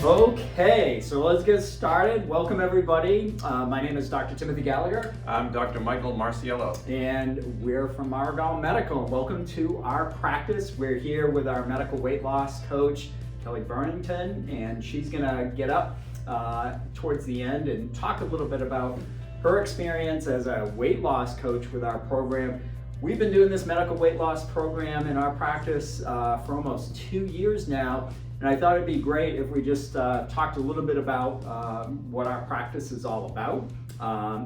Okay, so let's get started. Welcome everybody. My name is Dr. Timothy Gallagher. I'm Dr. Michael Marciello. And we're from Argyle Medical. Welcome to our practice. We're here with our medical weight loss coach, Kelly Burnington, and she's gonna get up towards the end and talk a little bit about her experience as a weight loss coach with our program. We've been doing this medical weight loss program in our practice for almost 2 years now. And I thought it'd be great if we just talked a little bit about what our practice is all about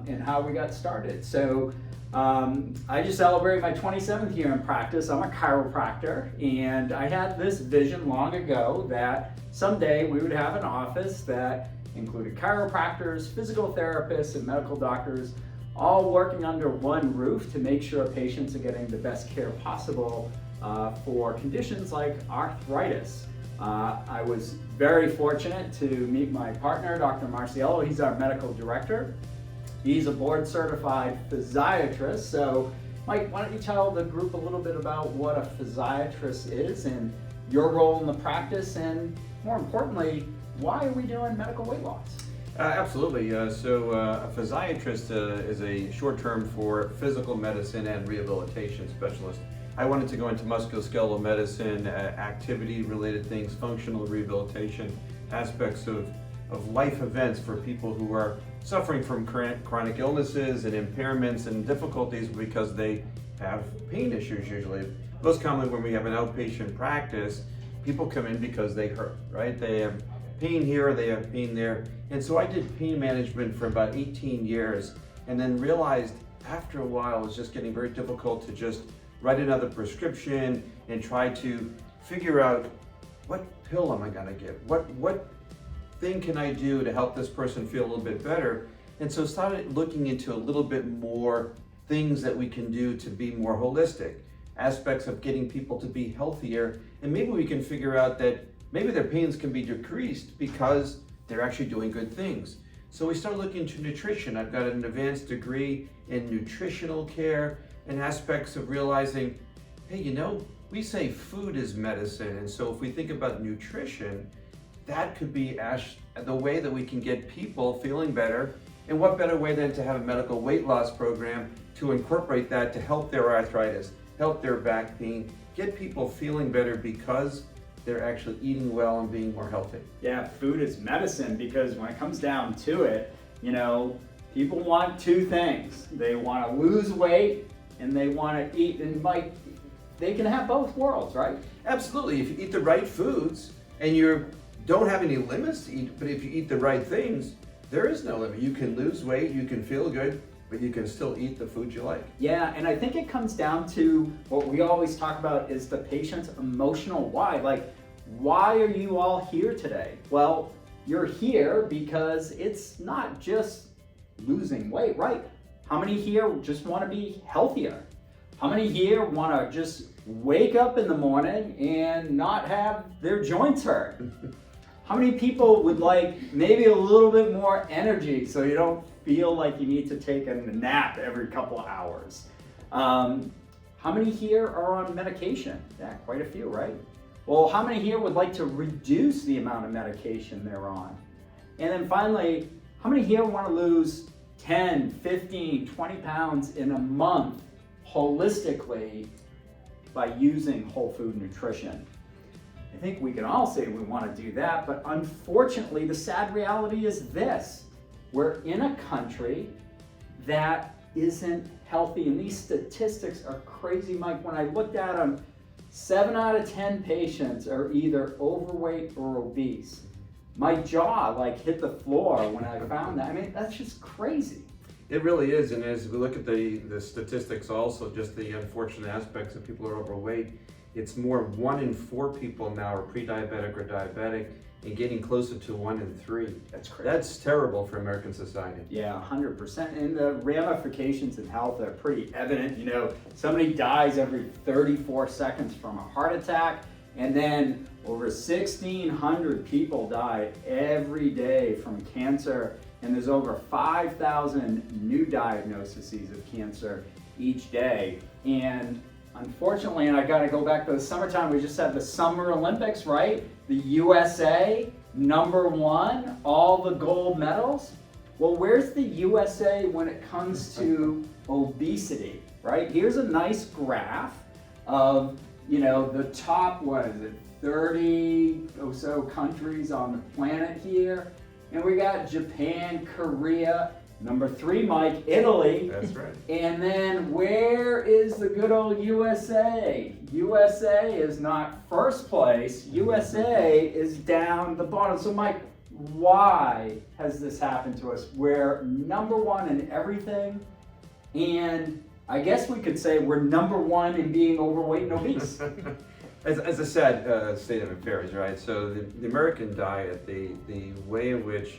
and how we got started. So I just celebrated my 27th year in practice. I'm a chiropractor, and I had this vision long ago that someday we would have an office that included chiropractors, physical therapists, and medical doctors all working under one roof to make sure patients are getting the best care possible for conditions like arthritis. I was very fortunate to meet my partner, Dr. Marciello. He's our medical director. He's a board certified physiatrist. So Mike, why don't you tell the group a little bit about what a physiatrist is and your role in the practice, and more importantly, why are we doing medical weight loss? Absolutely. So a physiatrist is a short term for physical medicine and rehabilitation specialist. I wanted to go into musculoskeletal medicine, activity-related things, functional rehabilitation, aspects of life events for people who are suffering from chronic illnesses and impairments and difficulties because they have pain issues usually. Most commonly when we have an outpatient practice, people come in because they hurt, right? They have pain here, they have pain there. And so I did pain management for about 18 years and then realized after a while it was just getting very difficult to just write another prescription and try to figure out what pill am I gonna give? What thing can I do to help this person feel a little bit better? And so started looking into a little bit more things that we can do to be more holistic, aspects of getting people to be healthier, and maybe we can figure out that maybe their pains can be decreased because they're actually doing good things. So we started looking into nutrition. I've got an advanced degree in nutritional care and aspects of realizing, hey, you know, we say food is medicine. And so if we think about nutrition, that could be the way that we can get people feeling better. And what better way than to have a medical weight loss program to incorporate that to help their arthritis, help their back pain, get people feeling better because they're actually eating well and being more healthy. Yeah, food is medicine, because when it comes down to it, you know, people want two things. They want to lose weight and they want to eat, and Mike, they can have both worlds, right? Absolutely. If you eat the right foods and you don't have any limits to eat, but if you eat the right things, there is no limit. You can lose weight, you can feel good, but you can still eat the food you like. Yeah, and I think it comes down to what we always talk about is the patient's emotional why. Like, why are you all here today? Well, you're here because it's not just losing weight, right? How many here just want to be healthier? How many here want to just wake up in the morning and not have their joints hurt? How many people would like maybe a little bit more energy so you don't feel like you need to take a nap every couple of hours? How many here are on medication? Yeah, quite a few, right? Well, how many here would like to reduce the amount of medication they're on? And then finally, how many here want to lose 10, 15, 20 pounds in a month holistically by using whole food nutrition? I think we can all say we want to do that, but unfortunately, the sad reality is this. We're in a country that isn't healthy, and these statistics are crazy, Mike. When I looked at them, 7 out of 10 patients are either overweight or obese. My jaw like hit the floor when I found that. I mean, that's just crazy. It really is, and as we look at the statistics also, just the unfortunate aspects of people who are overweight, it's more 1 in 4 people now are pre-diabetic or diabetic, and getting closer to 1 in 3. That's crazy. That's terrible for American society. Yeah, 100%. And the ramifications in health are pretty evident. You know, somebody dies every 34 seconds from a heart attack, and then over 1,600 people die every day from cancer, and there's over 5,000 new diagnoses of cancer each day. And unfortunately, and I got to go back to the summertime, we just had the Summer Olympics, right? The USA number one, all the gold medals. Well, where's the USA when it comes to obesity, right? Here's a nice graph of, the top, 30 or so countries on the planet here. And we got Japan, Korea, number 3, Mike, Italy. That's right. And then where is the good old USA? USA is not first place. USA is down the bottom. So Mike, why has this happened to us? We're number one in everything, and I guess we could say we're number one in being overweight and obese. As a sad state of affairs, right? So the American diet, the way in which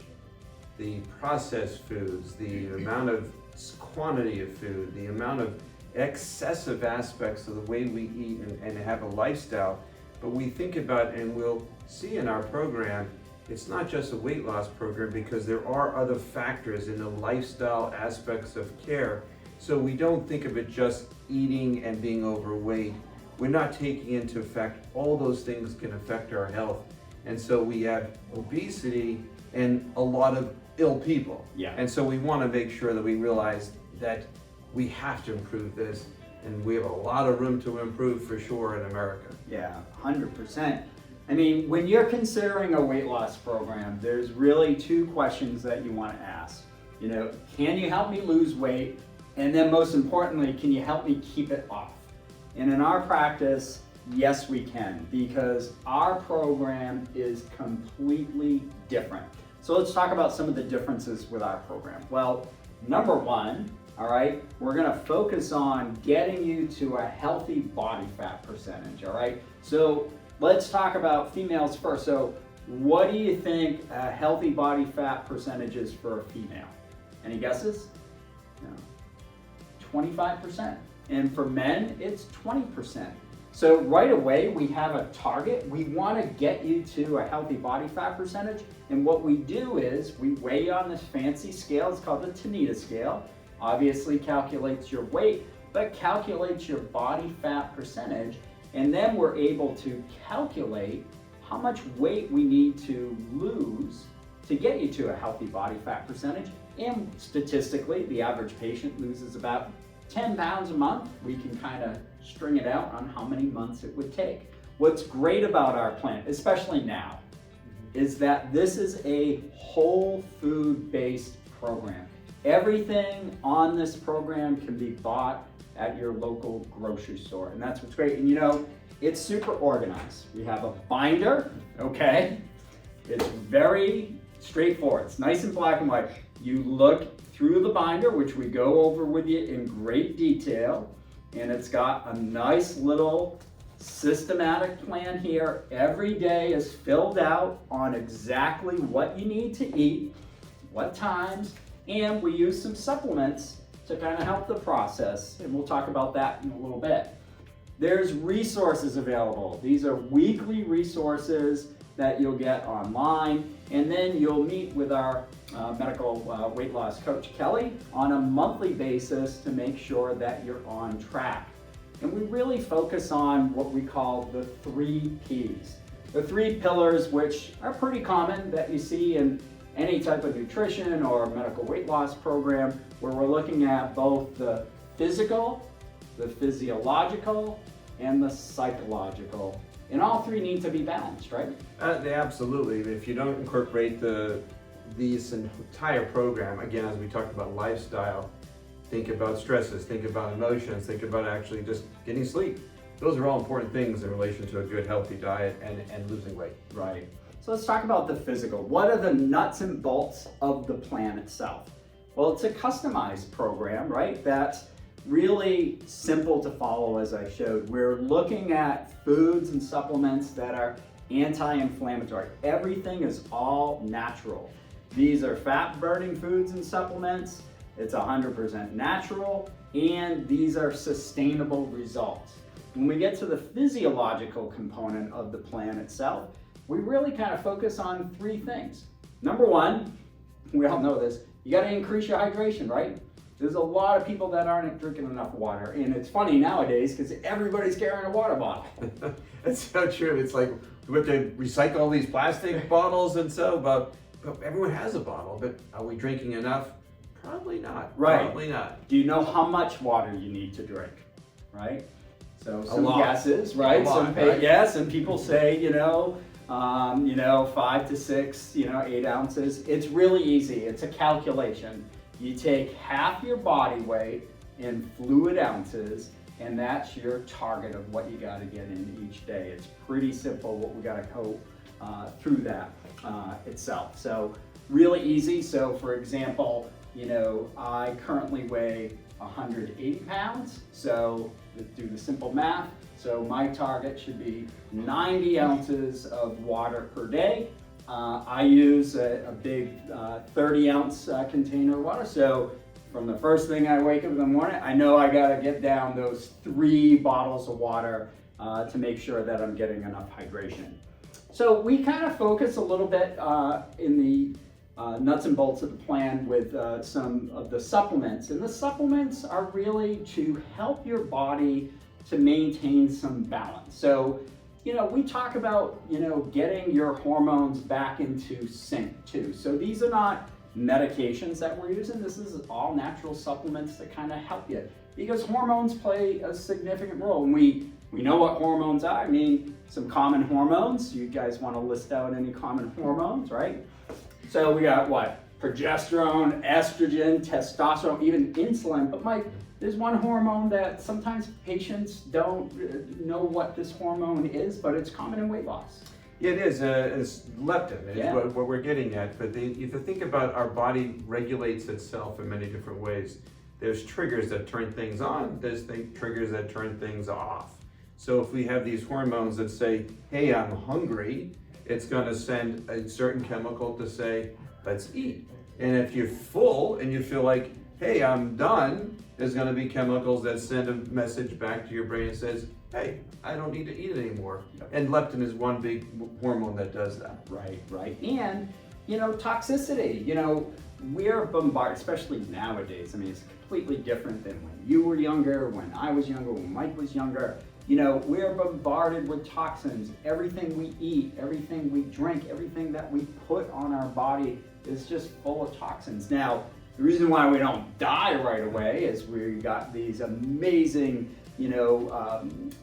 the processed foods, the amount of quantity of food, the amount of excessive aspects of the way we eat and have a lifestyle, but we think about, and we'll see in our program, it's not just a weight loss program because there are other factors in the lifestyle aspects of care. So we don't think of it just eating and being overweight. We're not taking into effect all those things can affect our health. And so we have obesity and a lot of ill people. Yeah. And so we want to make sure that we realize that we have to improve this, and we have a lot of room to improve for sure in America. Yeah, 100%. I mean, when you're considering a weight loss program, there's really 2 questions that you want to ask. Can you help me lose weight? And then most importantly, can you help me keep it off? And in our practice, yes, we can, because our program is completely different. So let's talk about some of the differences with our program. Well, number one, all right, we're gonna focus on getting you to a healthy body fat percentage, all right? So let's talk about females first. So what do you think a healthy body fat percentage is for a female? Any guesses? No. 25%. And for men, it's 20%. So right away, we have a target. We want to get you to a healthy body fat percentage. And what we do is we weigh you on this fancy scale. It's called the Tanita scale. Obviously calculates your weight, but calculates your body fat percentage. And then we're able to calculate how much weight we need to lose to get you to a healthy body fat percentage. And statistically, the average patient loses about 10 pounds a month. We can kind of string it out on how many months it would take. What's great about our plan, especially now, is that this is a whole food based program. Everything on this program can be bought at your local grocery store, and that's what's great. And it's super organized. We have a binder, okay? It's very straightforward. It's nice and black and white. You look through the binder, which we go over with you in great detail, and it's got a nice little systematic plan here. Every day is filled out on exactly what you need to eat, what times, and we use some supplements to kind of help the process, and we'll talk about that in a little bit. There's resources available. These are weekly resources that you'll get online, and then you'll meet with our medical weight loss coach, Kelly, on a monthly basis to make sure that you're on track. And we really focus on what we call the 3 Ps. The 3 pillars, which are pretty common that you see in any type of nutrition or medical weight loss program, where we're looking at both the physical, the physiological, and the psychological. And all 3 need to be balanced, right? They absolutely. If you don't incorporate this entire program, again, as we talked about lifestyle, think about stresses, think about emotions, think about actually just getting sleep. Those are all important things in relation to a good, healthy diet and losing weight. Right. So let's talk about the physical. What are the nuts and bolts of the plan itself? Well, it's a customized program, right? That's really simple to follow, as I showed. We're looking at foods and supplements that are anti-inflammatory. Everything is all natural. These are fat-burning foods and supplements. It's 100% natural, and these are sustainable results. When we get to the physiological component of the plan itself, we really kind of focus on 3 things. Number one, we all know this, you got to increase your hydration, right? there's a lot of people that aren't drinking enough water. And it's funny nowadays because everybody's carrying a water bottle. That's so true. It's like we have to recycle all these plastic bottles and so, but everyone has a bottle, but are we drinking enough? Probably not. Right. Probably not. Do you know how much water you need to drink? Right? So some lot. guesses, right? A lot, right? Yes, and people say, 5 to 6, 8 ounces. It's really easy. It's a calculation. You take half your body weight in fluid ounces, and that's your target of what you got to get in each day. It's pretty simple what we got to go through that itself. So really easy. So for example, I currently weigh 180 pounds. So do the simple math. So my target should be 90 ounces of water per day. I use a big 30-ounce container of water. So from the first thing I wake up in the morning, I know I gotta get down those 3 bottles of water to make sure that I'm getting enough hydration. So we kind of focus a little bit in the nuts and bolts of the plan with some of the supplements. And the supplements are really to help your body to maintain some balance. So, we talk about, getting your hormones back into sync too. So these are not medications that we're using. This is all natural supplements that kind of help you, because hormones play a significant role. And we know what hormones are. I mean, some common hormones. You guys want to list out any common hormones, right? So we got what? Progesterone, estrogen, testosterone, even insulin. But Mike, there's one hormone that sometimes patients don't know what this hormone is, but it's common in weight loss. Yeah, it is. It's leptin is Yeah. what we're getting at. But if you think about, our body regulates itself in many different ways. There's triggers that turn things on. There's triggers that turn things off. So if we have these hormones that say, hey, I'm hungry, it's going to send a certain chemical to say, let's eat. And if you're full and you feel like, hey, I'm done, there's going to be chemicals that send a message back to your brain that says, hey, I don't need to eat anymore. And leptin is one big hormone that does that. Right. And, toxicity, we're bombarded, especially nowadays. I mean, it's completely different than when you were younger, when I was younger, when Mike was younger. We're bombarded with toxins. Everything we eat, everything we drink, everything that we put on our body is just full of toxins. Now, the reason why we don't die right away is we got these amazing,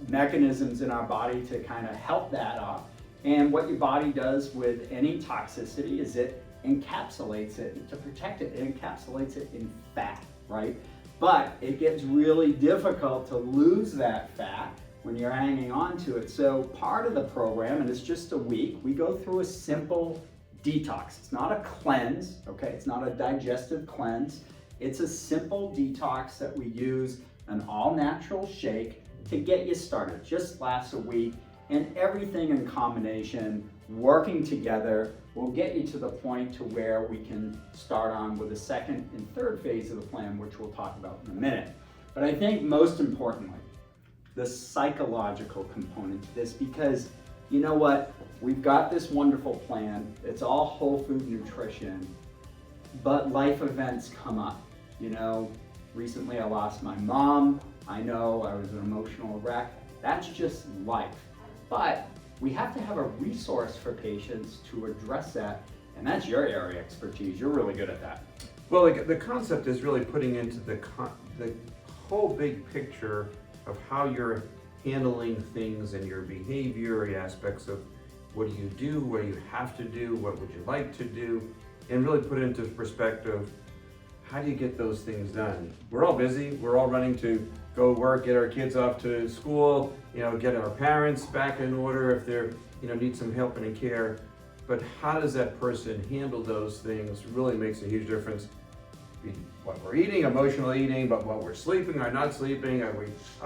mechanisms in our body to kind of help that up. And what your body does with any toxicity is it encapsulates it to protect it. It encapsulates it in fat, right? But it gets really difficult to lose that fat when you're hanging on to it. So part of the program, and it's just a week, we go through a simple detox. It's not a cleanse, okay? It's not a digestive cleanse. It's a simple detox that we use, an all-natural shake to get you started. Just lasts a week, and everything in combination, working together, will get you to the point to where we can start on with the second and third phase of the plan, which we'll talk about in a minute. But I think most importantly, the psychological component to this, because you know what? We've got this wonderful plan. It's all whole food nutrition, but life events come up. Recently I lost my mom. I know I was an emotional wreck. That's just life. But we have to have a resource for patients to address that, and that's your area of expertise. You're really good at that. Well, the concept is really putting into the whole big picture of how you're handling things and your behavior aspects of what do, what do you have to do, what would you like to do, and really put it into perspective, how do you get those things done? We're all busy, we're all running to go work, get our kids off to school, get our parents back in order if they're, need some help and care. But how does that person handle those things really makes a huge difference. What we're eating, emotional eating, but what we're sleeping or not sleeping, are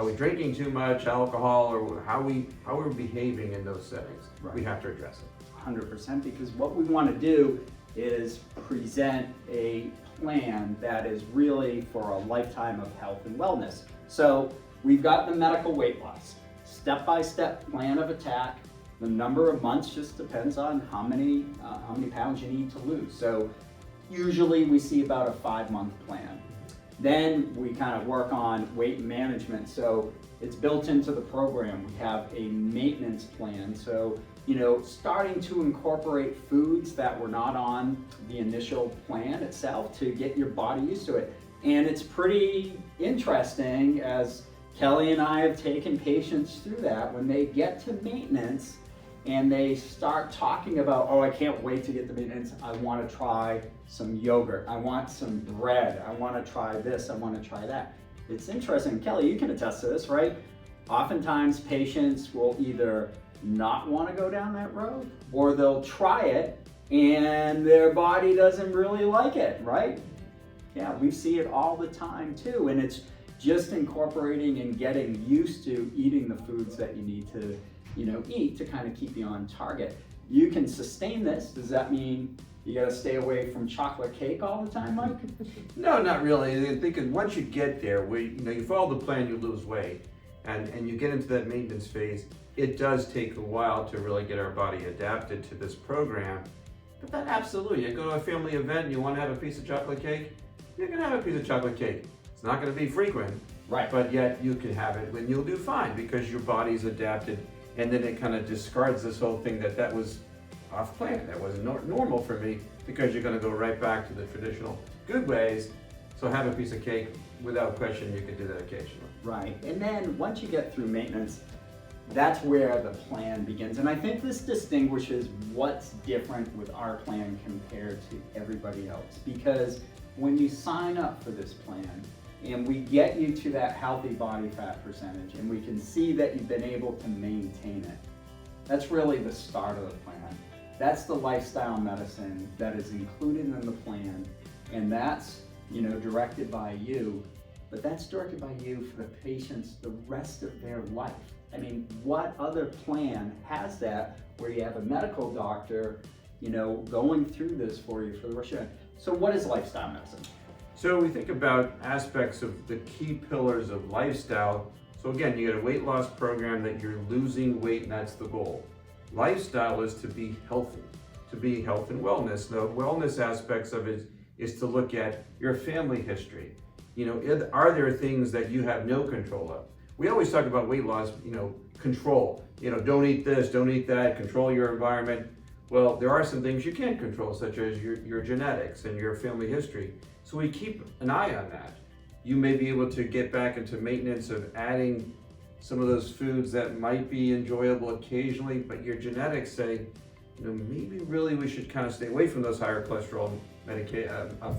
we drinking too much alcohol, or how we're behaving in those settings. Right. We have to address it. 100%, because what we want to do is present a plan that is really for a lifetime of health and wellness. So we've got the medical weight loss, step-by-step plan of attack. The number of months just depends on how many pounds you need to lose. So usually we see about a 5-month plan. Then we kind of work on weight management. So it's built into the program. We have a maintenance plan. So, starting to incorporate foods that were not on the initial plan itself to get your body used to it. And it's pretty interesting as Kelly and I have taken patients through that. When they get to maintenance and they start talking about, oh, I can't wait to get to maintenance. I want to try some yogurt. I want some bread. I want to try this. I want to try that. It's interesting. Kelly, you can attest to this, right? Oftentimes patients will either not want to go down that road or they'll try it and their body doesn't really like it, right? Yeah, we see it all the time too. And it's just incorporating and getting used to eating the foods that you need to, eat to kind of keep you on target. You can sustain this. Does that mean you got to stay away from chocolate cake all the time, Mike? No, not really. I think once you get there, you follow the plan, you lose weight, and you get into that maintenance phase. It does take a while to really get our body adapted to this program. But that absolutely, you go to a family event and you want to have a piece of chocolate cake, you're going to have a piece of chocolate cake. It's not going to be frequent, right? But yet you can have it when you'll do fine because your body's adapted, and then it kind of discards this whole thing that was off plan. That wasn't normal for me, because you're going to go right back to the traditional good ways. So have a piece of cake, without question, you can do that occasionally. Right, and then once you get through maintenance, that's where the plan begins. And I think this distinguishes what's different with our plan compared to everybody else. Because when you sign up for this plan and we get you to that healthy body fat percentage and we can see that you've been able to maintain it, that's really the start of the plan. That's the lifestyle medicine that is included in the plan, and that's directed by you, but that's directed by you for the patients the rest of their life. I mean, what other plan has that where you have a medical doctor, going through this for you for the rest of your life? So what is lifestyle medicine? So we think about aspects of the key pillars of lifestyle. So again, you get a weight loss program that you're losing weight, and that's the goal. Lifestyle is to be healthy, to be health and wellness. The wellness aspects of it is to look at your family history. Are there things that you have no control of? We always talk about weight loss, control. Don't eat this, don't eat that, control your environment. Well, there are some things you can't control, such as your genetics and your family history. So we keep an eye on that. You may be able to get back into maintenance of adding some of those foods that might be enjoyable occasionally, but your genetics say, maybe really we should kind of stay away from those higher cholesterol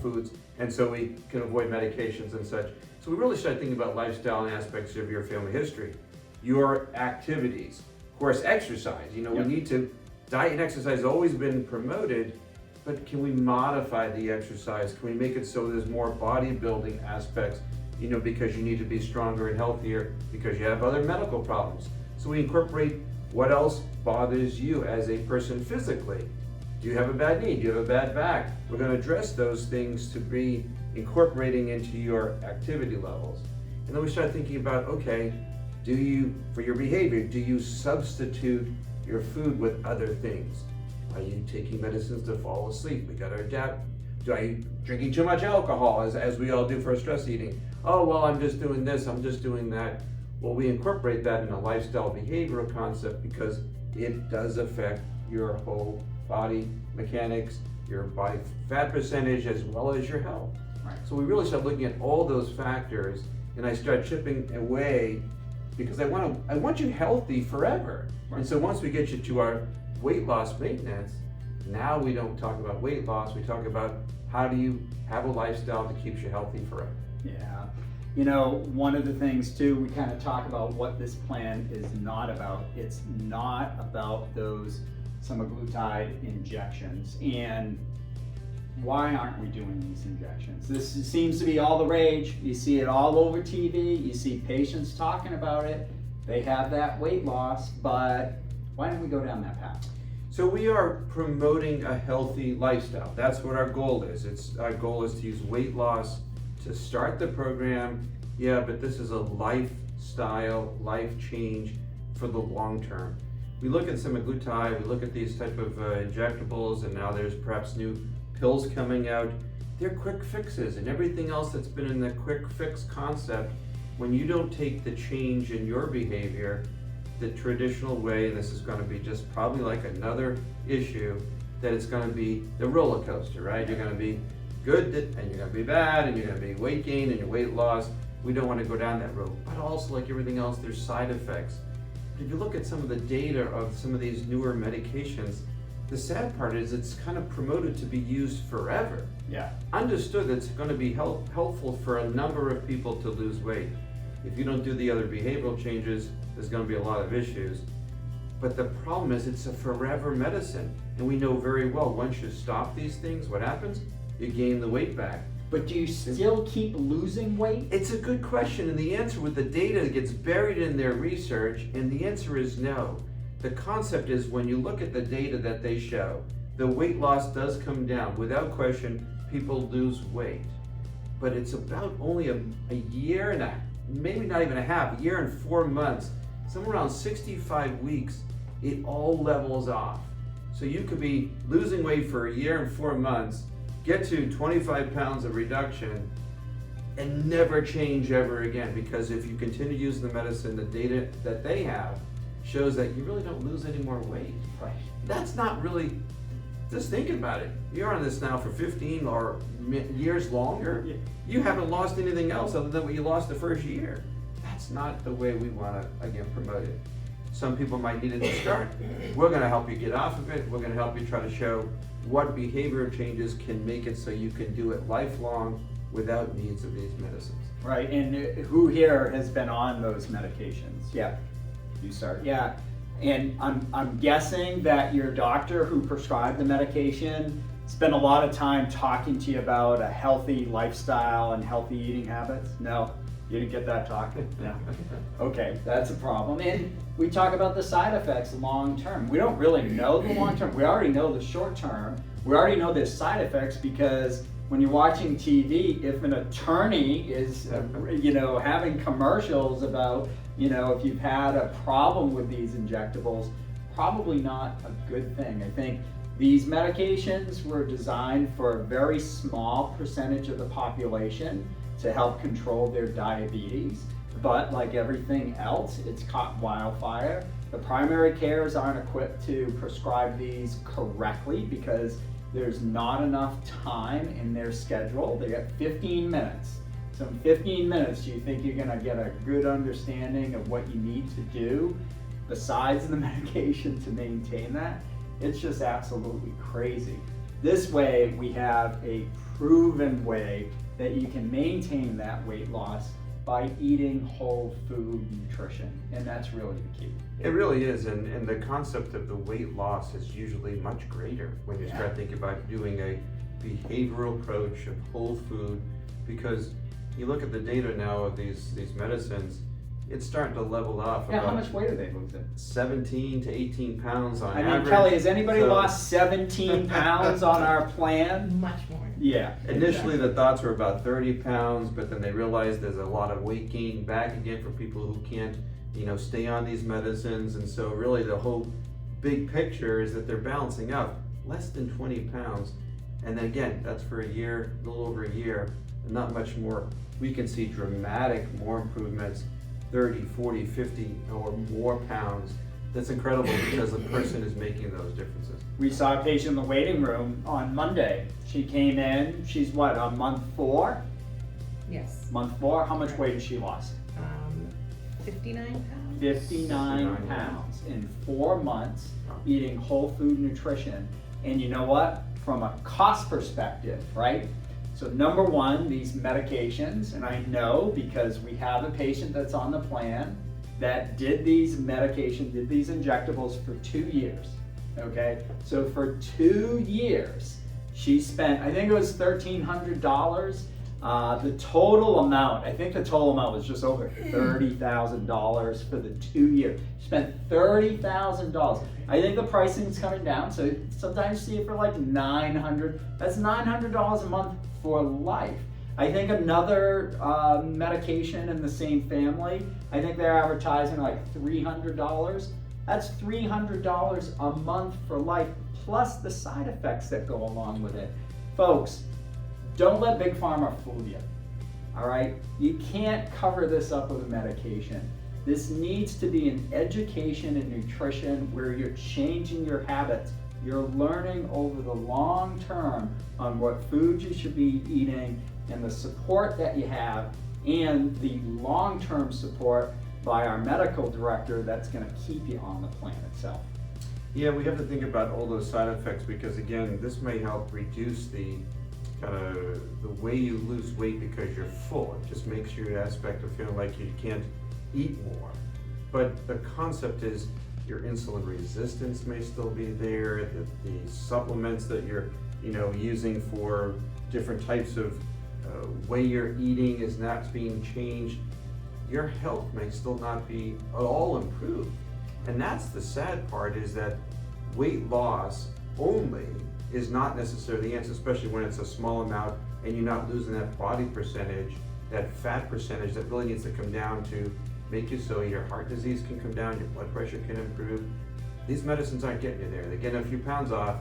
foods, and so we can avoid medications and such. So we really start thinking about lifestyle and aspects of your family history, your activities, of course, exercise. We need to, diet and exercise has always been promoted, but can we modify the exercise? Can we make it so there's more bodybuilding aspects? Because you need to be stronger and healthier because you have other medical problems. So we incorporate what else bothers you as a person physically. Do you have a bad knee? Do you have a bad back? We're going to address those things to be incorporating into your activity levels. And then we start thinking about, okay, for your behavior, do you substitute your food with other things? Are you taking medicines to fall asleep? We got to adapt. Are you drinking too much alcohol, as we all do for stress eating? Oh, well, I'm just doing this, I'm just doing that. Well, we incorporate that in a lifestyle behavioral concept because it does affect your whole body mechanics, your body fat percentage, as well as your health. Right. So we really start looking at all those factors, and I start chipping away because I want you healthy forever. Right. And so once we get you to our weight loss maintenance, now we don't talk about weight loss, we talk about how do you have a lifestyle that keeps you healthy forever. Yeah. One of the things too, we kind of talk about what this plan is not about. It's not about those semaglutide injections. And why aren't we doing these injections? This seems to be all the rage. You see it all over TV. You see patients talking about it. They have that weight loss, but why don't we go down that path? So we are promoting a healthy lifestyle. That's what our goal is. Our goal is to use weight loss to start the program. Yeah, but this is a lifestyle, life change for the long term. We look at semaglutide, we look at these type of injectables, and now there's perhaps new pills coming out. they're quick fixes, and everything else that's been in the quick fix concept, when you don't take the change in your behavior the traditional way, and this is going to be just probably like another issue, that it's going to be the roller coaster, right? You're going to be good and you're going to be bad, and you're going to be weight gain and your weight loss. We don't want to go down that road. But also, like everything else, there's side effects. But if you look at some of the data of some of these newer medications, the sad part is it's kind of promoted to be used forever. Yeah. Understood that it's going to be helpful for a number of people to lose weight. If you don't do the other behavioral changes, there's going to be a lot of issues. But the problem is it's a forever medicine. And we know very well, once you stop these things, what happens? You gain the weight back. But do you still keep losing weight? It's a good question, and the answer with the data gets buried in their research, and the answer is no. The concept is when you look at the data that they show, the weight loss does come down. Without question, people lose weight. But it's about only a year and maybe not even a half, a year and 4 months, somewhere around 65 weeks, it all levels off. So you could be losing weight for a year and 4 months, get to 25 pounds of reduction, and never change ever again. Because if you continue using the medicine, the data that they have shows that you really don't lose any more weight. Right. That's not really, just think about it. You're on this now for 15 or years longer. Yeah. You haven't lost anything else other than what you lost the first year. That's not the way we want to, again, promote it. Some people might need it to start. We're going to help you get off of it. We're going to help you try to show what behavioral changes can make it so you can do it lifelong without needs of these medicines. Right, and who here has been on those medications? Yeah, you start. Yeah, and I'm guessing that your doctor who prescribed the medication spent a lot of time talking to you about a healthy lifestyle and healthy eating habits? No? You didn't get that talk? No. Okay, that's a problem. And we talk about the side effects long term. We don't really know the long term. We already know the short term. We already know there's side effects because when you're watching TV, if an attorney is, having commercials about, if you've had a problem with these injectables, probably not a good thing. I think these medications were designed for a very small percentage of the population to help control their diabetes. But like everything else, it's caught wildfire. The primary cares aren't equipped to prescribe these correctly because there's not enough time in their schedule. They got 15 minutes. So in 15 minutes, do you think you're gonna get a good understanding of what you need to do besides the medication to maintain that? It's just absolutely crazy. This way, we have a proven way that you can maintain that weight loss by eating whole food nutrition, and that's really the key. It really is, and the concept of the weight loss is usually much greater when you start thinking about doing a behavioral approach of whole food, because you look at the data now of these medicines, it's starting to level off. Yeah, how much weight are they losing? 17 to 18 pounds on average. average. Kelly, has anybody lost 17 pounds on our plan? Much more. Yeah. Initially, the thoughts were about 30 pounds, but then they realized there's a lot of weight gain back again for people who can't, stay on these medicines. And so really the whole big picture is that they're balancing out less than 20 pounds. And then again, that's for a year, a little over a year, and not much more. We can see dramatic more improvements, 30, 40, 50 or more pounds. That's incredible because the person is making those differences. We saw a patient in the waiting room on Monday. She came in, she's what, on month 4? Yes. Month 4, how much weight has she lost? 59 pounds. 59 pounds in 4 months eating whole food nutrition. And you know what? From a cost perspective, right? So number one, these medications, and I know because we have a patient that's on the plan that did these injectables for 2 years, okay? So for 2 years, she spent, I think it was $1,300. The total amount, I think the total amount was just over $30,000 for the 2 years. She spent $30,000. I think the pricing is coming down, so sometimes you see it for like $900. That's $900 a month for life. I think another medication in the same family, I think they're advertising like $300. That's $300 a month for life, plus the side effects that go along with it. Folks, don't let Big Pharma fool you, all right? You can't cover this up with a medication. This needs to be an education in nutrition where you're changing your habits. You're learning over the long term on what foods you should be eating and the support that you have and the long-term support by our medical director that's going to keep you on the plan itself. Yeah, we have to think about all those side effects because again, this may help reduce the kind of the way you lose weight because you're full. It just makes you an aspect of feeling like you can't eat more. But the concept is your insulin resistance may still be there, the supplements that you're using for different types of way you're eating is not being changed. Your health may still not be at all improved. And that's the sad part, is that weight loss only is not necessarily the answer, especially when it's a small amount and you're not losing that body percentage, that fat percentage that really needs to come down to make you so your heart disease can come down, your blood pressure can improve. These medicines aren't getting you there. They're getting a few pounds off,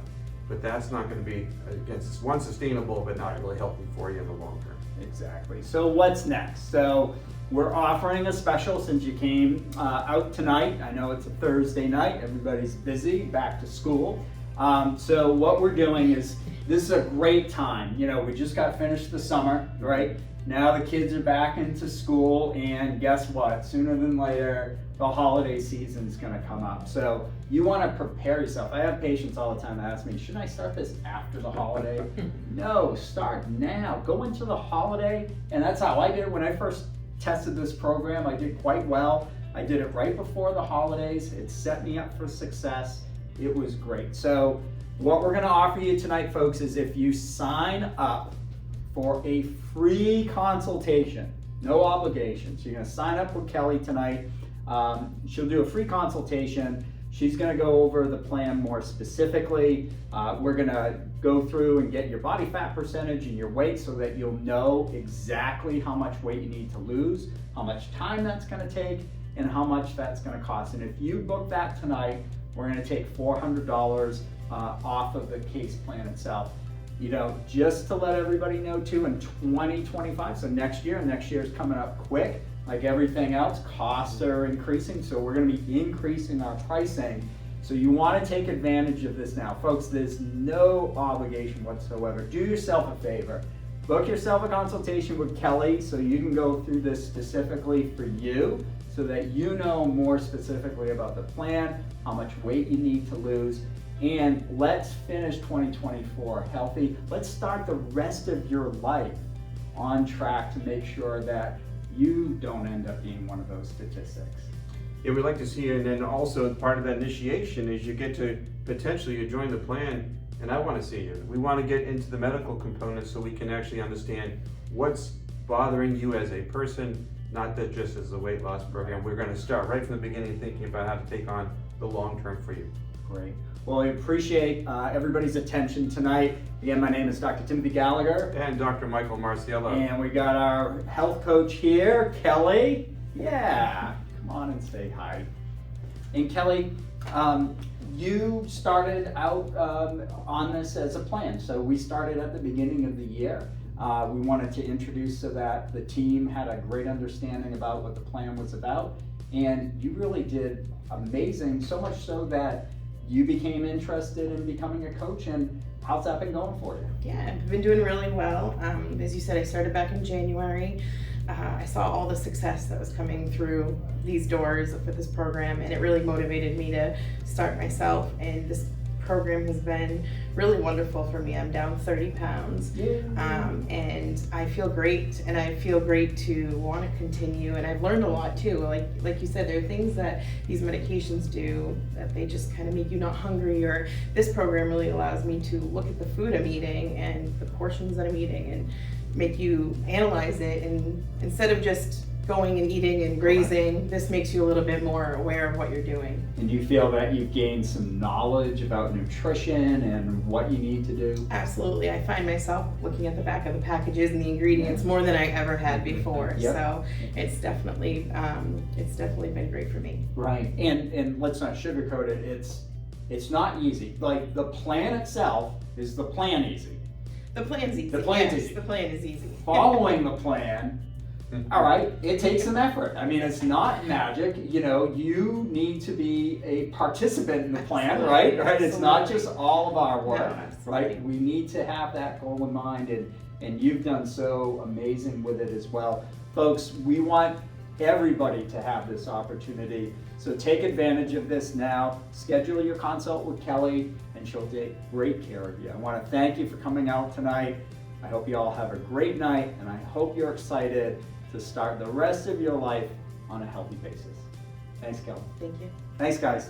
but that's not going to be, again, it's one, sustainable, but not really healthy for you in the long term. Exactly. So what's next? So we're offering a special since you came out tonight. I know it's a Thursday night. Everybody's busy, back to school. So what we're doing is, this is a great time. We just got finished the summer, right? Now the kids are back into school, and guess what? Sooner than later, the holiday season is going to come up. So you want to prepare yourself. I have patients all the time that ask me, should I start this after the holiday? No, start now. Go into the holiday, and that's how I did it when I first tested this program. I did quite well. I did it right before the holidays. It set me up for success. It was great. So what we're going to offer you tonight, folks, is if you sign up for a free consultation, no obligations. You're going to sign up with Kelly tonight. She'll do a free consultation. She's going to go over the plan more specifically. We're going to go through and get your body fat percentage and your weight so that you'll know exactly how much weight you need to lose, how much time that's going to take, and how much that's going to cost. And if you book that tonight, we're going to take $400 off of the case plan itself. Just to let everybody know too, in 2025, so next year is coming up quick. Like everything else, costs are increasing, so we're going to be increasing our pricing. So you want to take advantage of this now. Folks, there's no obligation whatsoever. Do yourself a favor. Book yourself a consultation with Kelly so you can go through this specifically for you, so that you know more specifically about the plan, how much weight you need to lose, and let's finish 2024 healthy. Let's start the rest of your life on track to make sure that you don't end up being one of those statistics. Yeah, we'd like to see you, and then also part of that initiation is you get to potentially you join the plan, and I want to see you. We want to get into the medical component so we can actually understand what's bothering you as a person, not that just as a weight loss program. We're going to start right from the beginning thinking about how to take on the long term for you. Great. Well, I appreciate everybody's attention tonight. Again, my name is Dr. Timothy Gallagher. And Dr. Michael Marciello. And we got our health coach here, Kelly. Yeah, come on and say hi. And Kelly, you started out on this as a plan. So we started at the beginning of the year. We wanted to introduce so that the team had a great understanding about what the plan was about. And you really did amazing, so much so that you became interested in becoming a coach. And how's that been going for you? Yeah, I've been doing really well. As you said, I started back in January. I saw all the success that was coming through these doors with this program, and it really motivated me to start myself. And this program has been really wonderful for me. I'm down 30 pounds, and I feel great, and I feel great to want to continue. And I've learned a lot too. Like you said, there are things that these medications do that they just kind of make you not hungry, or this program really allows me to look at the food I'm eating and the portions that I'm eating and make you analyze it, and instead of just going and eating and grazing, this makes you a little bit more aware of what you're doing. And you feel that you've gained some knowledge about nutrition and what you need to do? Absolutely. I find myself looking at the back of the packages and the ingredients more than I ever had before. Yep. So it's definitely been great for me. Right. And let's not sugarcoat it. It's not easy. Like, the plan itself is the plan easy. The plan's easy. The plan's yes, easy. The plan is easy. Following the plan, all right, it takes some effort. I mean, it's not magic. You know, you need to be a participant in the plan, right? Right? It's not just all of our work, No, right? We need to have that goal in mind, and you've done so amazing with it as well. Folks, we want everybody to have this opportunity. So take advantage of this now. Schedule your consult with Kelly, and she'll take great care of you. I want to thank you for coming out tonight. I hope you all have a great night, and I hope you're excited to start the rest of your life on a healthy basis. Thanks, Kelly. Thank you. Thanks, guys.